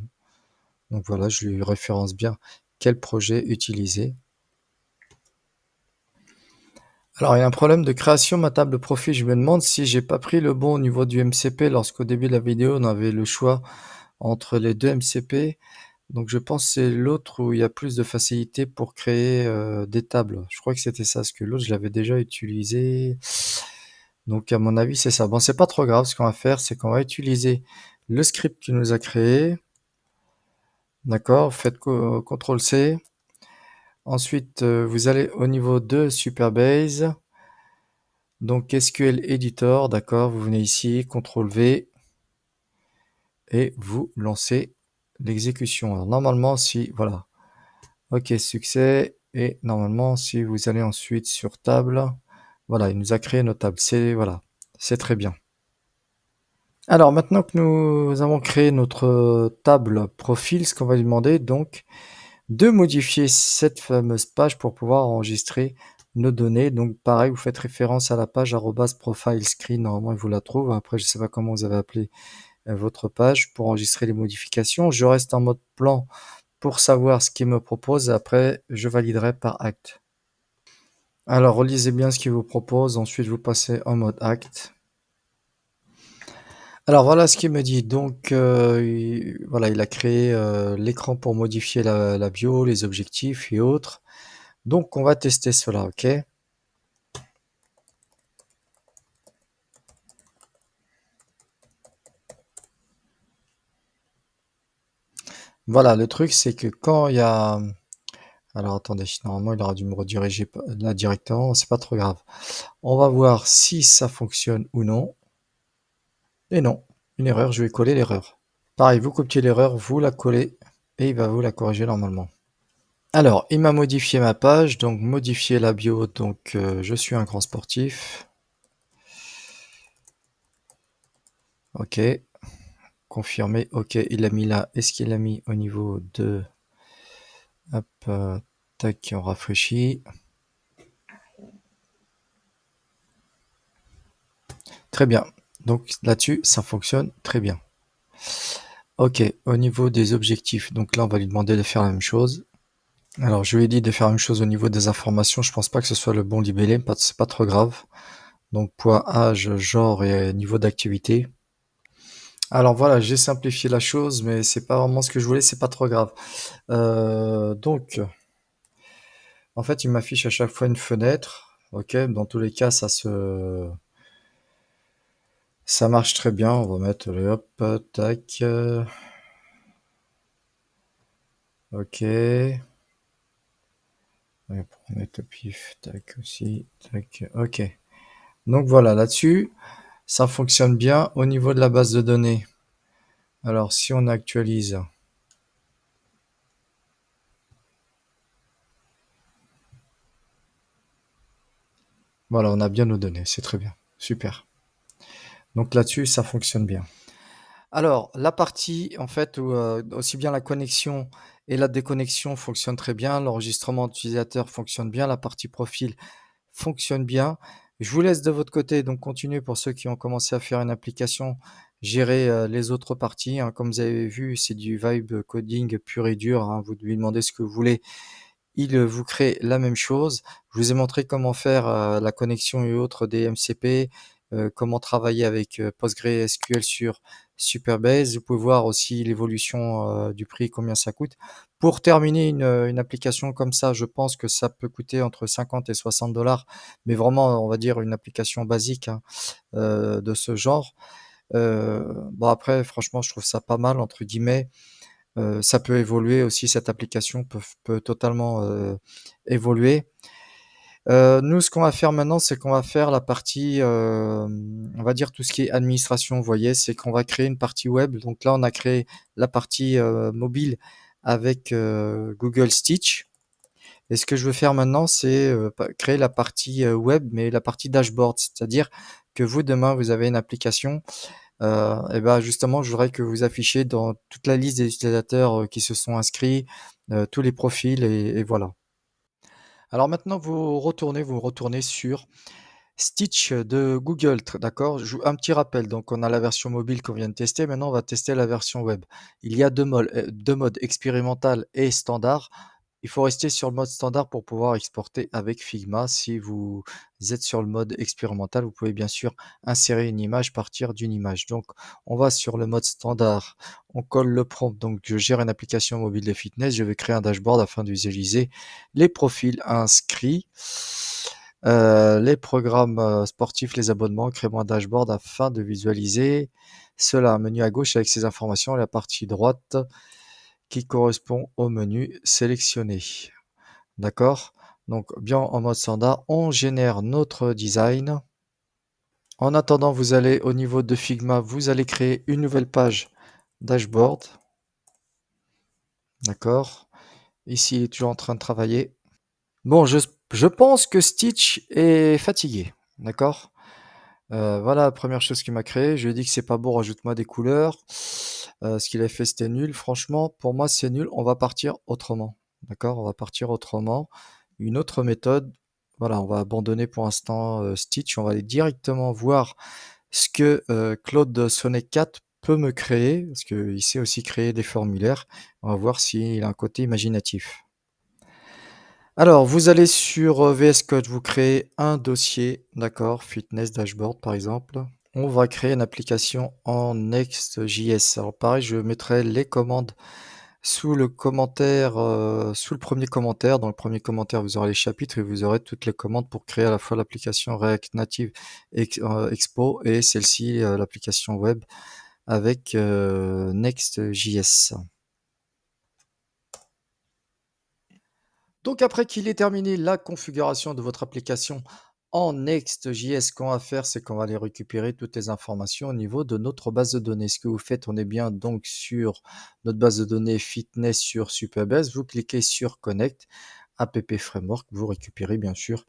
Donc voilà, je lui référence bien quel projet utiliser. Alors il y a un problème de création de ma table de profil. Je me demande si j'ai pas pris le bon au niveau du MCP lorsqu'au début de la vidéo on avait le choix entre les deux MCP. Donc je pense que c'est l'autre où il y a plus de facilité pour créer des tables. Je crois que c'était ça, parce que l'autre je l'avais déjà utilisé. Donc à mon avis c'est ça. Bon, c'est pas trop grave. Ce qu'on va faire, c'est qu'on va utiliser le script qu'il nous a créé. D'accord, faites CTRL C. Ensuite, vous allez au niveau de Supabase. Donc SQL Editor, d'accord, vous venez ici, CTRL V et vous lancez l'exécution. Alors normalement, si, voilà, ok, succès. Et normalement, si vous allez ensuite sur table, voilà, il nous a créé notre table. C'est, voilà, c'est très bien. Alors maintenant que nous avons créé notre table profil, ce qu'on va lui demander donc de modifier cette fameuse page pour pouvoir enregistrer nos données. Donc pareil, vous faites référence à la page @profile screen. Normalement, il vous la trouve. Après, je ne sais pas comment vous avez appelé votre page pour enregistrer les modifications. Je reste en mode plan pour savoir ce qu'il me propose. Après, je validerai par acte. Alors, relisez bien ce qu'il vous propose. Ensuite, vous passez en mode acte. Alors, voilà ce qu'il me dit. Donc, voilà, il a créé l'écran pour modifier la bio, les objectifs et autres. Donc, on va tester cela, ok? Voilà, le truc, c'est que quand il y a... Alors, attendez, normalement, il aura dû me rediriger là directement. C'est pas trop grave. On va voir si ça fonctionne ou non. Et non, une erreur, je vais coller l'erreur. Pareil, vous copiez l'erreur, vous la collez et il va vous la corriger normalement. Alors, il m'a modifié ma page, donc modifier la bio, donc je suis un grand sportif. Ok, confirmer, ok, il l'a mis là. Est-ce qu'il l'a mis au niveau de... Hop, tac, on rafraîchit. Très bien, donc là-dessus, ça fonctionne très bien. Ok, au niveau des objectifs, donc là, on va lui demander de faire la même chose. Alors, je lui ai dit de faire la même chose au niveau des informations. Je pense pas que ce soit le bon libellé, c'est pas trop grave. Donc, poids, âge, genre et niveau d'activité. Alors voilà, j'ai simplifié la chose, mais c'est pas vraiment ce que je voulais, c'est pas trop grave. Donc, en fait, il m'affiche à chaque fois une fenêtre. Ok, dans tous les cas, ça marche très bien. On va mettre le hop, tac. Ok. On va mettre le pif, tac aussi, tac. Ok. Donc voilà, là-dessus, ça fonctionne bien au niveau de la base de données. Alors, si on actualise, voilà, on a bien nos données, c'est très bien, super. Donc là-dessus, ça fonctionne bien. Alors, la partie, en fait, où aussi bien la connexion et la déconnexion fonctionnent très bien, l'enregistrement d'utilisateur fonctionne bien, la partie profil fonctionne bien. Je vous laisse de votre côté, donc continuer pour ceux qui ont commencé à faire une application, gérer les autres parties, hein. Comme vous avez vu, c'est du vibe coding pur et dur, hein. Vous lui demandez ce que vous voulez, il vous crée la même chose. Je vous ai montré comment faire la connexion et autres des MCP, comment travailler avec PostgreSQL sur Superbase. Vous pouvez voir aussi l'évolution, du prix, combien ça coûte. Pour terminer une application comme ça, je pense que ça peut coûter entre 50 et 60 $, mais vraiment, on va dire une application basique, hein, de ce genre. Bon après franchement je trouve ça «pas mal» entre guillemets, ça peut évoluer aussi cette application peut totalement, évoluer. Nous ce qu'on va faire maintenant, c'est qu'on va faire la partie, on va dire tout ce qui est administration, vous voyez? C'est qu'on va créer une partie web, donc là on a créé la partie, mobile avec, Google Stitch et ce que je veux faire maintenant, c'est, pa créer la partie, web, mais la partie dashboard. C'est-à-dire que vous demain, vous avez une application. Et bah, justement, je voudrais que vous affichiez dans toute la liste des utilisateurs, qui se sont inscrits, tous les profils et voilà. Alors maintenant, vous retournez sur Stitch de Google, d'accord? Un petit rappel, donc on a la version mobile qu'on vient de tester, maintenant on va tester la version web. Il y a 2 modes, expérimental et standard. Il faut rester sur le mode standard pour pouvoir exporter avec Figma. Si vous êtes sur le mode expérimental, vous pouvez bien sûr insérer une image, partir d'une image. Donc, on va sur le mode standard, on colle le prompt. Donc, je gère une application mobile de fitness. Je vais créer un dashboard afin de visualiser les profils inscrits, les programmes sportifs, les abonnements. Crée-moi un dashboard afin de visualiser cela. Un menu à gauche avec ces informations et la partie droite qui correspond au menu sélectionné. D'accord? Donc bien en mode standard, on génère notre design. En attendant, vous allez au niveau de Figma, vous allez créer une nouvelle page dashboard. D'accord? Ici, il est toujours en train de travailler. Bon, je pense que Stitch est fatigué. D'accord? Voilà la première chose qu'il m'a créé. Je lui ai dit que c'est pas beau, rajoute-moi des couleurs. Ce qu'il a fait, c'était nul. Franchement, pour moi, c'est nul. On va partir autrement. D'accord? On va partir autrement. Une autre méthode. Voilà, on va abandonner pour l'instant Stitch. On va aller directement voir ce que Claude Sonnet 4 peut me créer, parce qu'il sait aussi créer des formulaires. On va voir s'il a un côté imaginatif. Alors, vous allez sur VS Code, vous créez un dossier, d'accord, fitness dashboard par exemple. On va créer une application en Next.js. Alors pareil, je mettrai les commandes sous le commentaire, sous le premier commentaire. Dans le premier commentaire, vous aurez les chapitres et vous aurez toutes les commandes pour créer à la fois l'application React Native Expo et celle-ci, l'application web avec Next.js. Donc après qu'il ait terminé la configuration de votre application en Next.js, ce qu'on va faire, c'est qu'on va aller récupérer toutes les informations au niveau de notre base de données. Ce que vous faites, on est bien donc sur notre base de données fitness sur Superbase. Vous cliquez sur Connect, app framework, vous récupérez bien sûr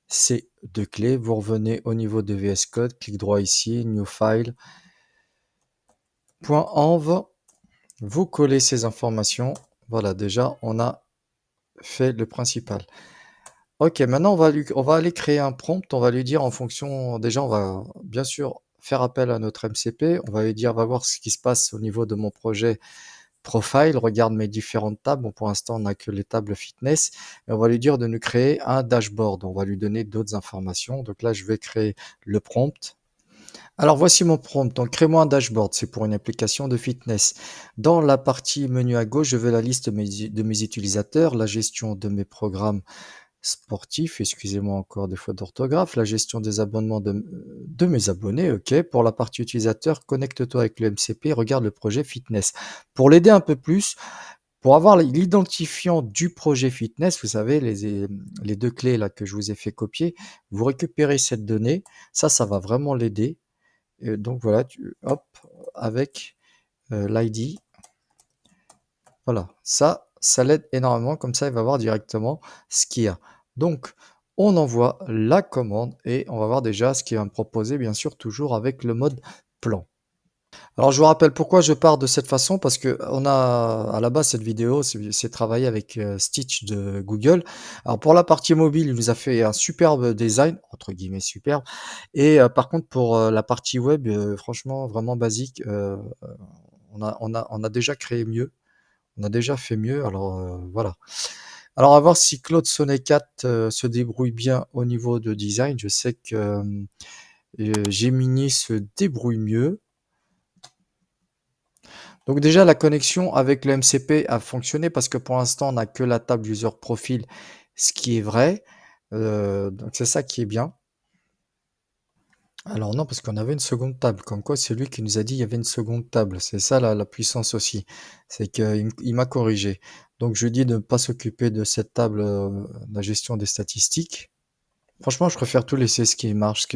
ces deux clés. Vous revenez au niveau de VS Code, clic droit ici, New File, .env, vous collez ces informations. Voilà, déjà, on a fait le principal. Ok, maintenant on va aller créer un prompt, on va lui dire en fonction, déjà on va bien sûr faire appel à notre MCP, on va lui dire va voir ce qui se passe au niveau de mon projet profile, regarde mes différentes tables, bon pour l'instant on n'a que les tables fitness, et on va lui dire de nous créer un dashboard, on va lui donner d'autres informations, donc là je vais créer le prompt. Alors voici mon prompt, donc crée-moi un dashboard, c'est pour une application de fitness. Dans la partie menu à gauche, je veux la liste de mes utilisateurs, la gestion de mes programmes sportif, excusez-moi encore des fois d'orthographe, la gestion des abonnements de mes abonnés, ok. Pour la partie utilisateur, connecte-toi avec le MCP, regarde le projet fitness. Pour l'aider un peu plus, pour avoir l'identifiant du projet fitness, vous savez, les deux clés là que je vous ai fait copier, vous récupérez cette donnée, ça va vraiment l'aider. Donc voilà, hop, avec l'ID, voilà, ça l'aide énormément, comme ça il va voir directement ce qu'il y a. Donc, on envoie la commande et on va voir déjà ce qu'il va me proposer, bien sûr, toujours avec le mode plan. Alors, je vous rappelle pourquoi je pars de cette façon, parce que on a, à la base, cette vidéo, c'est travaillé avec Stitch de Google. Alors, pour la partie mobile, il nous a fait un superbe design, entre guillemets superbe. Et par contre, pour la partie web, franchement, vraiment basique, on a déjà créé mieux. On a déjà fait mieux, alors voilà. Alors, à voir si Claude Sonnet 4 se débrouille bien au niveau de design. Je sais que Gemini se débrouille mieux. Donc déjà, la connexion avec le MCP a fonctionné parce que pour l'instant, on n'a que la table user profile, ce qui est vrai. Donc c'est ça qui est bien. Alors non, parce qu'on avait une seconde table. Comme quoi, c'est lui qui nous a dit il y avait une seconde table. C'est ça la puissance aussi. C'est qu'il m'a corrigé. Donc je lui dis de ne pas s'occuper de cette table, de la gestion des statistiques. Franchement, je préfère tout laisser ce qui marche, ce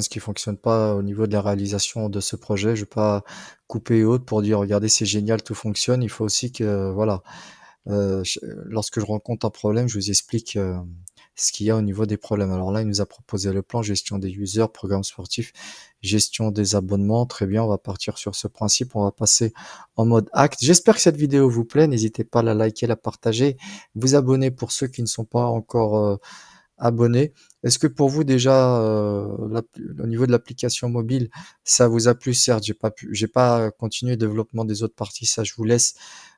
qui fonctionne pas au niveau de la réalisation de ce projet. Je vais pas couper et autres pour dire regardez, c'est génial, tout fonctionne. Il faut aussi que, voilà, lorsque je rencontre un problème, je vous explique ce qu'il y a au niveau des problèmes. Alors là, il nous a proposé le plan gestion des users, programme sportif, gestion des abonnements. Très bien, on va partir sur ce principe. On va passer en mode acte. J'espère que cette vidéo vous plaît. N'hésitez pas à la liker, la partager, vous abonner pour ceux qui ne sont pas encore abonnés. Est-ce que pour vous déjà, au niveau de l'application mobile, ça vous a plu? Certes, j'ai pas continué le développement des autres parties. Ça, je vous laisse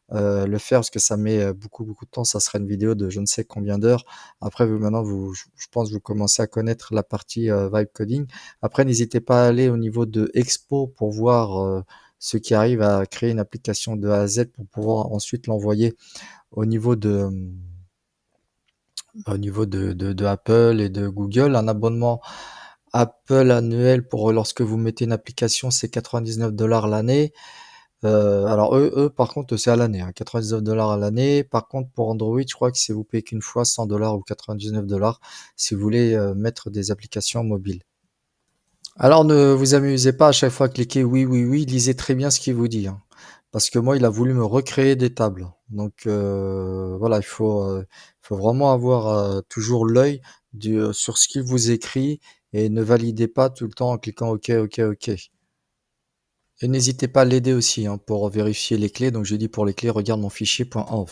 le faire parce que ça met beaucoup de temps. Ça sera une vidéo de je ne sais combien d'heures. Après, vous maintenant, je pense que vous commencez à connaître la partie vibe coding. Après, n'hésitez pas à aller au niveau de Expo pour voir ceux qui arrivent à créer une application de A à Z pour pouvoir ensuite l'envoyer au niveau de Apple et de Google. Un abonnement Apple annuel pour lorsque vous mettez une application, c'est 99 $ l'année. Alors par contre, c'est à l'année, hein, 99 $ à l'année. Par contre, pour Android, je crois que c'est vous payez qu'une fois 100 $ ou 99 $ si vous voulez mettre des applications mobiles. Alors ne vous amusez pas à chaque fois à cliquer oui, oui, oui, lisez très bien ce qu'il vous dit, hein. Parce que moi, il a voulu me recréer des tables. Donc voilà, faut vraiment avoir toujours l'œil sur ce qu'il vous écrit et ne validez pas tout le temps en cliquant OK, OK, OK. Et n'hésitez pas à l'aider aussi hein, pour vérifier les clés. Donc j'ai dit pour les clés, regarde mon fichier .env.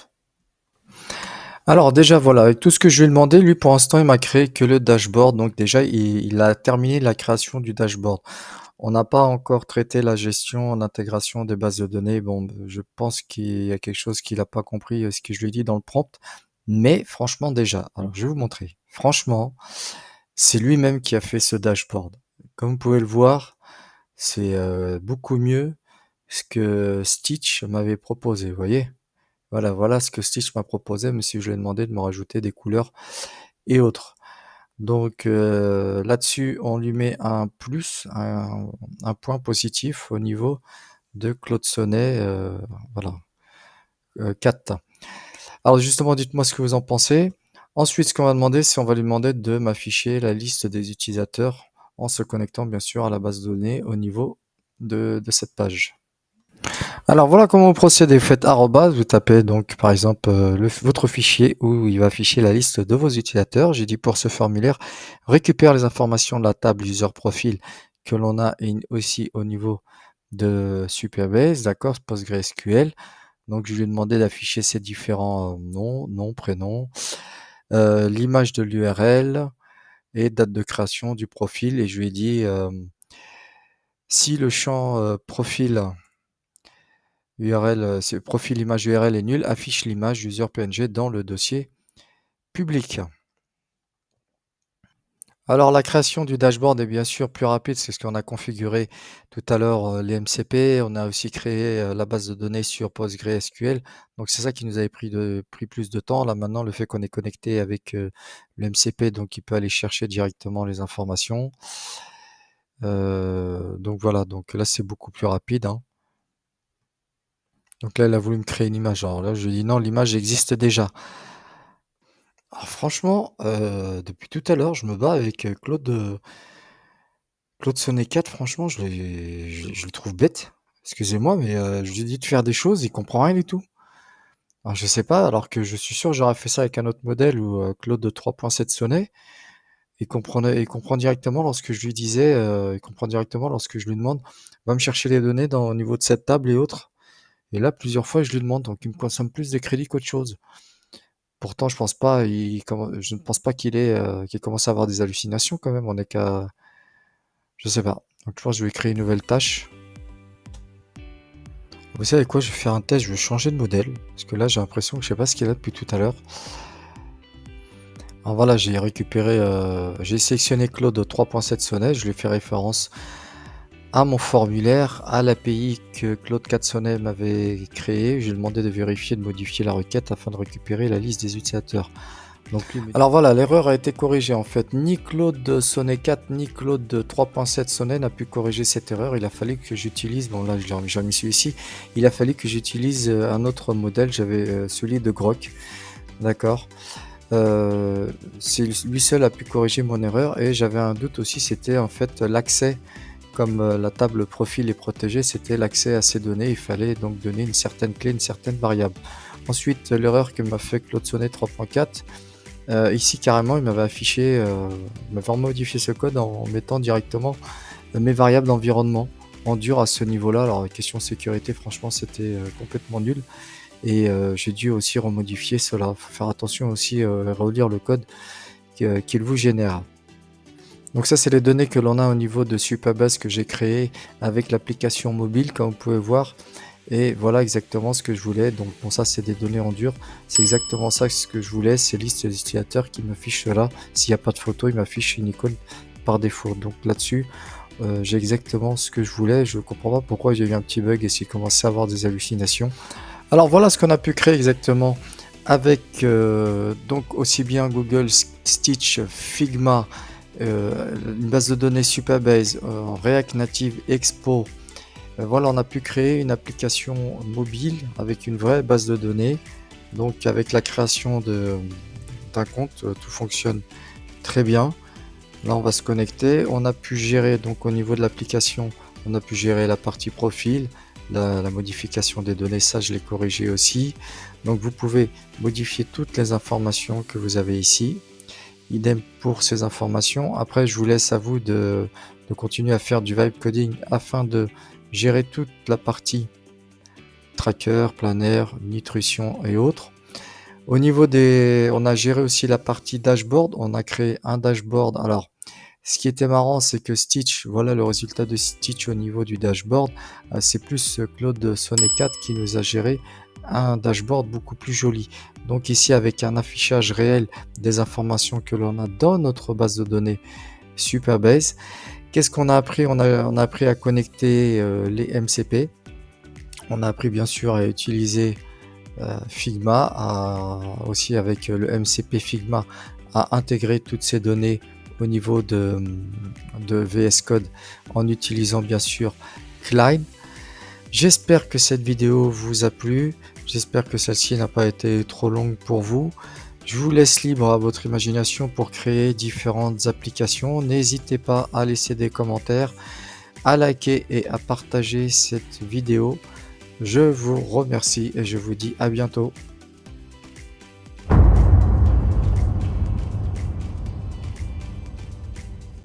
Alors déjà voilà, avec tout ce que je lui ai demandé, lui pour l'instant il m'a créé que le dashboard. Donc déjà il a terminé la création du dashboard. On n'a pas encore traité la gestion, l'intégration des bases de données. Bon, je pense qu'il y a quelque chose qu'il n'a pas compris, ce que je lui ai dit dans le prompt. Mais franchement déjà, alors je vais vous montrer. Franchement, c'est lui-même qui a fait ce dashboard. Comme vous pouvez le voir, c'est beaucoup mieux ce que Stitch m'avait proposé, vous voyez? Voilà ce que Stitch m'a proposé, mais si je lui ai demandé de me rajouter des couleurs et autres. Donc là-dessus, on lui met un plus, un point positif au niveau de Claude Sonnet, voilà, 4. Alors justement, dites-moi ce que vous en pensez. Ensuite, ce qu'on va demander, c'est on va lui demander de m'afficher la liste des utilisateurs en se connectant bien sûr à la base de données au niveau de cette page. Alors voilà comment vous procédez. Vous faites arrobase, vous tapez donc par exemple votre fichier où il va afficher la liste de vos utilisateurs. J'ai dit pour ce formulaire, récupère les informations de la table user profile que l'on a aussi au niveau de Superbase, d'accord, PostgreSQL. Donc je lui ai demandé d'afficher ces différents noms, nom, prénom, l'image de l'URL et date de création du profil. Et je lui ai dit si le champ profil URL, c'est profil image URL est nul, affiche l'image user PNG dans le dossier public. Alors la création du dashboard est bien sûr plus rapide, c'est ce qu'on a configuré tout à l'heure les MCP, on a aussi créé la base de données sur PostgreSQL, donc c'est ça qui nous avait pris plus de temps. Là maintenant, le fait qu'on est connecté avec le MCP, donc il peut aller chercher directement les informations. Donc voilà, donc là c'est beaucoup plus rapide, hein. Donc là, elle a voulu me créer une image. Alors là, je lui ai dit non, l'image existe déjà. Alors franchement, depuis tout à l'heure, je me bats avec Claude Sonnet 4. Franchement, je le trouve bête. Excusez-moi, mais je lui ai dit de faire des choses, il comprend rien du tout. Alors je sais pas, alors que je suis sûr que j'aurais fait ça avec un autre modèle ou Claude de 3.7 Sonnet, il comprend directement lorsque je lui disais, il comprend directement lorsque je lui demande, va me chercher les données au niveau de cette table et autres. Et là, plusieurs fois, je lui demande, donc il me consomme plus de crédit qu'autre chose. Pourtant, je ne pense pas qu'il commence à avoir des hallucinations quand même. On est qu'à, je sais pas. Donc je pense que je vais créer une nouvelle tâche. Vous savez quoi? Je vais faire un test. Je vais changer de modèle parce que là, j'ai l'impression que je sais pas ce qu'il a depuis tout à l'heure. Alors voilà, j'ai sélectionné Claude 3.7 Sonnet. Je lui ai fait référence à mon formulaire, à l'API que Claude Catsonnet m'avait créé. Je lui ai demandé de vérifier, de modifier la requête afin de récupérer la liste des utilisateurs. Donc lui alors voilà, l'erreur a été corrigée en fait. Ni Claude Sonnet 4 ni Claude 3.7 Sonnet n'a pu corriger cette erreur. Il a fallu que j'utilise, bon là j'en mis celui-ci, il a fallu que j'utilise un autre modèle. J'avais celui de Grok, d'accord. C'est lui seul a pu corriger mon erreur et j'avais un doute aussi, c'était en fait l'accès. Comme la table profil est protégée, c'était l'accès à ces données. Il fallait donc donner une certaine clé, une certaine variable. Ensuite, l'erreur que m'a fait Claude Sonnet 3.4, ici carrément il m'avait affiché, il m'avait modifié ce code en mettant directement mes variables d'environnement en dur à ce niveau-là. Alors question sécurité, franchement c'était complètement nul et j'ai dû aussi remodifier cela. Faut faire attention aussi, relire le code qu'il vous génère. Donc ça, c'est les données que l'on a au niveau de Supabase que j'ai créé avec l'application mobile, comme vous pouvez voir. Et voilà exactement ce que je voulais. Donc bon, ça, c'est des données en dur. C'est exactement ça ce que je voulais. C'est liste des utilisateurs qui m'affiche là. S'il n'y a pas de photo, il m'affiche une icône par défaut. Donc là-dessus, j'ai exactement ce que je voulais. Je ne comprends pas pourquoi j'ai eu un petit bug et j'ai commencé à avoir des hallucinations. Alors voilà ce qu'on a pu créer exactement avec donc aussi bien Google Stitch, Figma, une base de données Supabase, React Native, Expo. Voilà, on a pu créer une application mobile avec une vraie base de données. Donc avec la création d'un compte, tout fonctionne très bien. Là, on va se connecter. On a pu gérer, donc au niveau de l'application, on a pu gérer la partie profil, la modification des données, ça je l'ai corrigé aussi. Donc vous pouvez modifier toutes les informations que vous avez ici. Idem pour ces informations. Après, je vous laisse à vous de continuer à faire du vibe coding afin de gérer toute la partie tracker, planner, nutrition et autres. Au niveau des... On a géré aussi la partie dashboard. On a créé un dashboard. Alors, ce qui était marrant, c'est que Stitch, voilà le résultat de Stitch au niveau du dashboard. C'est plus Claude Sonnet 4 qui nous a géré un dashboard beaucoup plus joli. Donc ici, avec un affichage réel des informations que l'on a dans notre base de données Supabase. Qu'est-ce qu'on a appris? On a appris à connecter les MCP. On a appris bien sûr à utiliser Figma, aussi avec le MCP Figma, à intégrer toutes ces données au niveau de VS Code en utilisant bien sûr Clyde. J'espère que cette vidéo vous a plu, j'espère que celle-ci n'a pas été trop longue pour vous. Je vous laisse libre à votre imagination pour créer différentes applications. N'hésitez pas à laisser des commentaires, à liker et à partager cette vidéo. Je vous remercie et je vous dis à bientôt.